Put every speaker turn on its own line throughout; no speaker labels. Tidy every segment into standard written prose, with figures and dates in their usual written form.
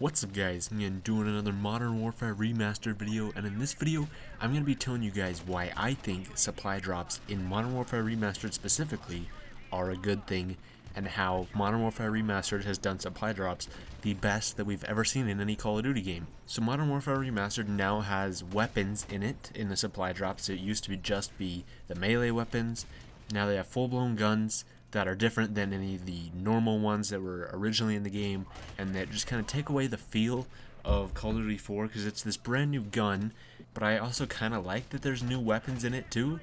What's up guys, I'm doing another Modern Warfare Remastered video, and in this video I'm going to be telling you guys why I think supply drops in Modern Warfare Remastered specifically are a good thing, and how Modern Warfare Remastered has done supply drops the best that we've ever seen in any Call of Duty game. So Modern Warfare Remastered now has weapons in it in the supply drops. It used to just be the melee weapons. Now they have full-blown guns that are different than any of the normal ones that were originally in the game, and that just kind of take away the feel of Call of Duty 4 because it's this brand new gun. But I also kind of like that there's new weapons in it too.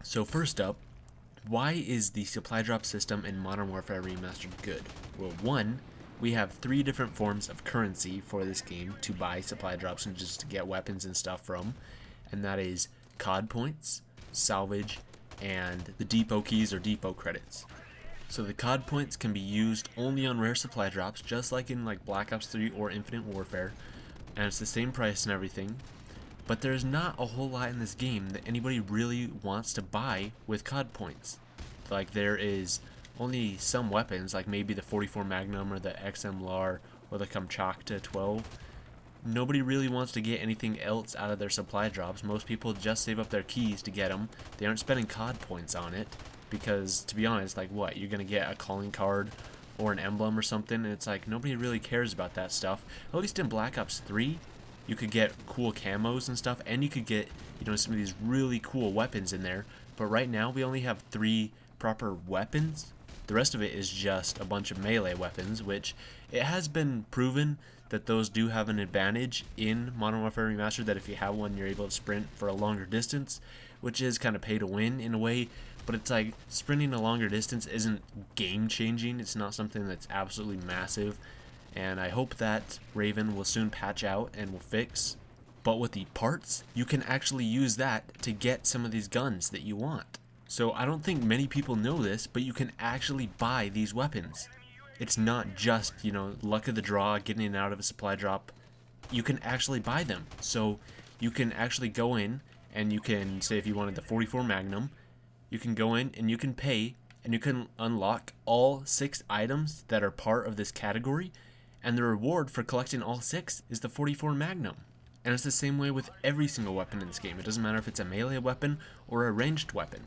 So first up, why is the supply drop system in Modern Warfare Remastered good? Well, one, we have 3 different forms of currency for this game to buy supply drops and just to get weapons and stuff from, and that is COD points, salvage, and the depot keys or depot credits. So the COD points can be used only on rare supply drops, just like in Black Ops 3 or Infinite Warfare, and it's the same price and everything. But there's not a whole lot in this game that anybody really wants to buy with COD points. Like, there is only some weapons, like maybe the 44 Magnum or the XM-LAR or the Kamchatka 12. Nobody really wants to get anything else out of their supply drops. Most people just save up their keys to get them. They aren't spending COD points on it because, to be honest, like, what, you're gonna get a calling card or an emblem or something, and it's like nobody really cares about that stuff. At least in Black Ops 3, you could get cool camos and stuff, and you could get, some of these really cool weapons in there. But right now we only have 3 proper weapons. The rest of it is just a bunch of melee weapons, which it has been proven that those do have an advantage in Modern Warfare Remastered, that if you have one, you're able to sprint for a longer distance, which is kind of pay to win in a way. But it's like, sprinting a longer distance isn't game changing. It's not something that's absolutely massive, and I hope that Raven will soon patch out and will fix. But with the parts, you can actually use that to get some of these guns that you want. So I don't think many people know this, but you can actually buy these weapons. It's not just, luck of the draw, getting it out of a supply drop. You can actually buy them. So you can actually go in and you can, say if you wanted the 44 Magnum, you can go in and you can pay and you can unlock all 6 items that are part of this category, and the reward for collecting all 6 is the 44 Magnum. And it's the same way with every single weapon in this game. It doesn't matter if it's a melee weapon or a ranged weapon.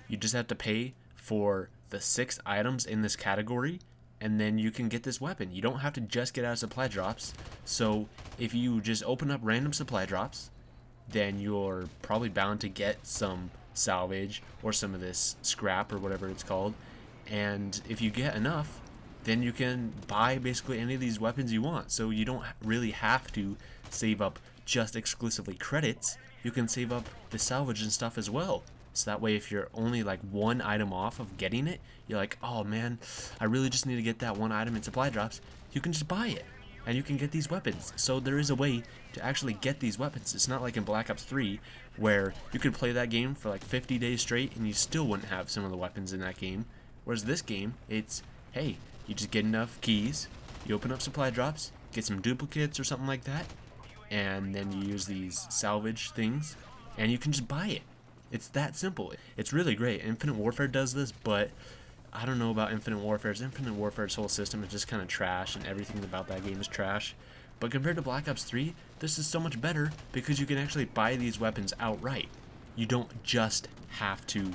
You just have to pay for the 6 items in this category, and then you can get this weapon. You don't have to just get out of supply drops. So if you just open up random supply drops, then you're probably bound to get some salvage or some of this scrap or whatever it's called. And if you get enough, then you can buy basically any of these weapons you want. So you don't really have to save up just exclusively credits. You can save up the salvage and stuff as well. So that way, if you're only like 1 item off of getting it, you're like, oh man, I really just need to get that 1 item in supply drops. You can just buy it, and you can get these weapons. So there is a way to actually get these weapons. It's not like in Black Ops 3, where you could play that game for like 50 days straight, and you still wouldn't have some of the weapons in that game. Whereas this game, it's, hey, you just get enough keys, you open up supply drops, get some duplicates or something like that, and then you use these salvage things, and you can just buy it. It's that simple. It's really great. Infinite Warfare does this, but I don't know about Infinite Warfare's. Infinite Warfare's whole system is just kind of trash, and everything about that game is trash. But compared to Black Ops 3, this is so much better because you can actually buy these weapons outright. You don't just have to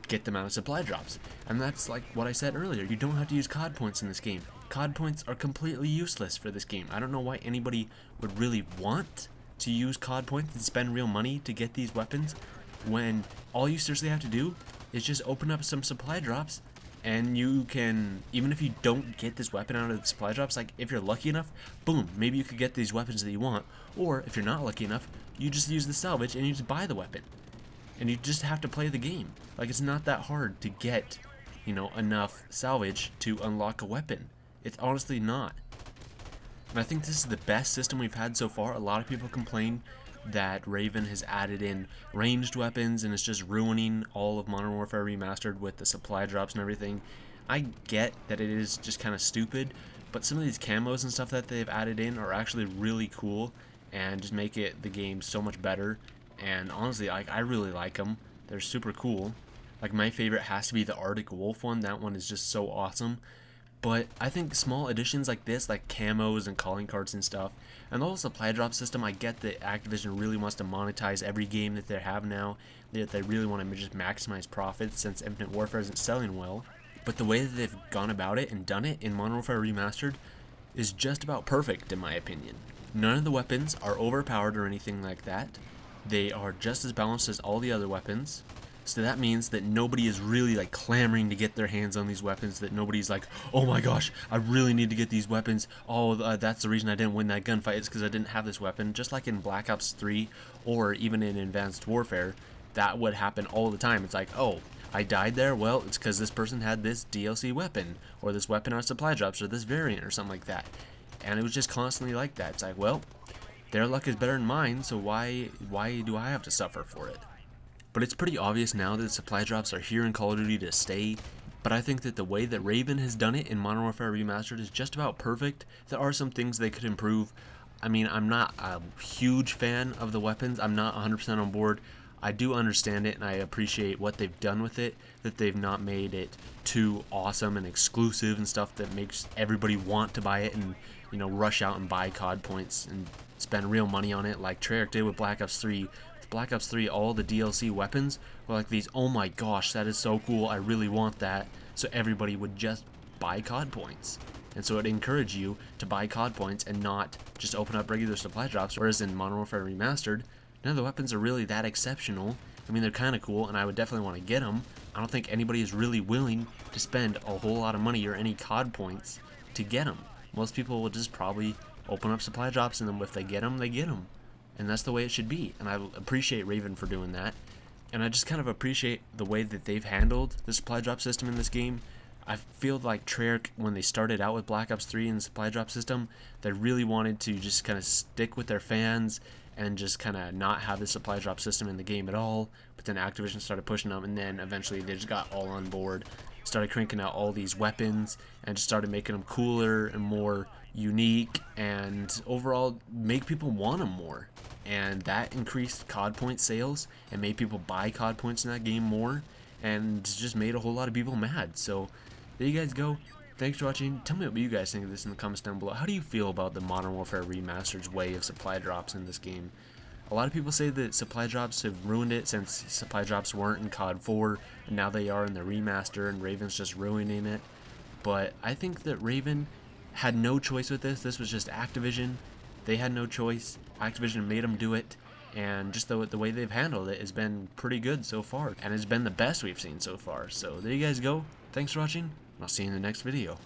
get them out of supply drops. And that's like what I said earlier. You don't have to use COD points in this game. COD points are completely useless for this game. I don't know why anybody would really want to use COD points and spend real money to get these weapons, when all you seriously have to do is just open up some supply drops, and you can, even if you don't get this weapon out of the supply drops, like if you're lucky enough, boom, maybe you could get these weapons that you want. Or if you're not lucky enough, you just use the salvage and you just buy the weapon, and you just have to play the game. Like, it's not that hard to get, enough salvage to unlock a weapon. It's honestly not. And I think this is the best system we've had so far. A lot of people complain that Raven has added in ranged weapons and it's just ruining all of Modern Warfare Remastered with the supply drops and everything. I get that it is just kind of stupid, but some of these camos and stuff that they've added in are actually really cool and just make the game so much better. And honestly, I really like them. They're super cool. Like, my favorite has to be the Arctic Wolf one. That one is just so awesome. But I think small additions like this, like camos and calling cards and stuff, and the whole supply drop system, I get that Activision really wants to monetize every game that they have now, that they really want to just maximize profits since Infinite Warfare isn't selling well. But the way that they've gone about it and done it in Modern Warfare Remastered is just about perfect in my opinion. None of the weapons are overpowered or anything like that. They are just as balanced as all the other weapons. So that means that nobody is really like clamoring to get their hands on these weapons, that nobody's like, oh my gosh, I really need to get these weapons. Oh, that's the reason I didn't win that gunfight, is because I didn't have this weapon. Just like in Black Ops 3 or even in Advanced Warfare, that would happen all the time. It's like, oh, I died there, well, it's because this person had this DLC weapon, or this weapon on supply drops, or this variant, or something like that. And it was just constantly like that. It's like, well, their luck is better than mine, so why do I have to suffer for it? But it's pretty obvious now that supply drops are here in Call of Duty to stay, but I think that the way that Raven has done it in Modern Warfare Remastered is just about perfect. There are some things they could improve. I mean, I'm not a huge fan of the weapons. I'm not 100% on board. I do understand it, and I appreciate what they've done with it, that they've not made it too awesome and exclusive and stuff that makes everybody want to buy it and, you know, rush out and buy COD points and spend real money on it like Treyarch did with Black Ops 3. With Black Ops 3, all the DLC weapons were like these, oh my gosh, that is so cool, I really want that, so everybody would just buy COD points. And so it encouraged you to buy COD points and not just open up regular supply drops, whereas in Modern Warfare Remastered, none of the weapons are really that exceptional. I mean, they're kind of cool, and I would definitely want to get them. I don't think anybody is really willing to spend a whole lot of money or any COD points to get them. Most people will just probably open up supply drops, and then if they get them, they get them. And that's the way it should be, and I appreciate Raven for doing that. And I just kind of appreciate the way that they've handled the supply drop system in this game. I feel like Treyarch, when they started out with Black Ops 3 and the supply drop system, they really wanted to just kind of stick with their fans and just kind of not have the supply drop system in the game at all. But then Activision started pushing them, and then eventually they just got all on board, started cranking out all these weapons, and just started making them cooler and more unique, and overall make people want them more. And that increased COD point sales and made people buy COD points in that game more, and just made a whole lot of people mad. So there you guys go. Thanks for watching. Tell me what you guys think of this in the comments down below. How do you feel about the Modern Warfare Remastered's way of supply drops in this game? A lot of people say that supply drops have ruined it, since supply drops weren't in COD 4 and now they are in the remaster, and Raven's just ruining it. But I think that Raven had no choice with this. This was just Activision. They had no choice. Activision made them do it, and just the way they've handled it has been pretty good so far, and it's been the best we've seen so far. So there you guys go. Thanks for watching, and I'll see you in the next video.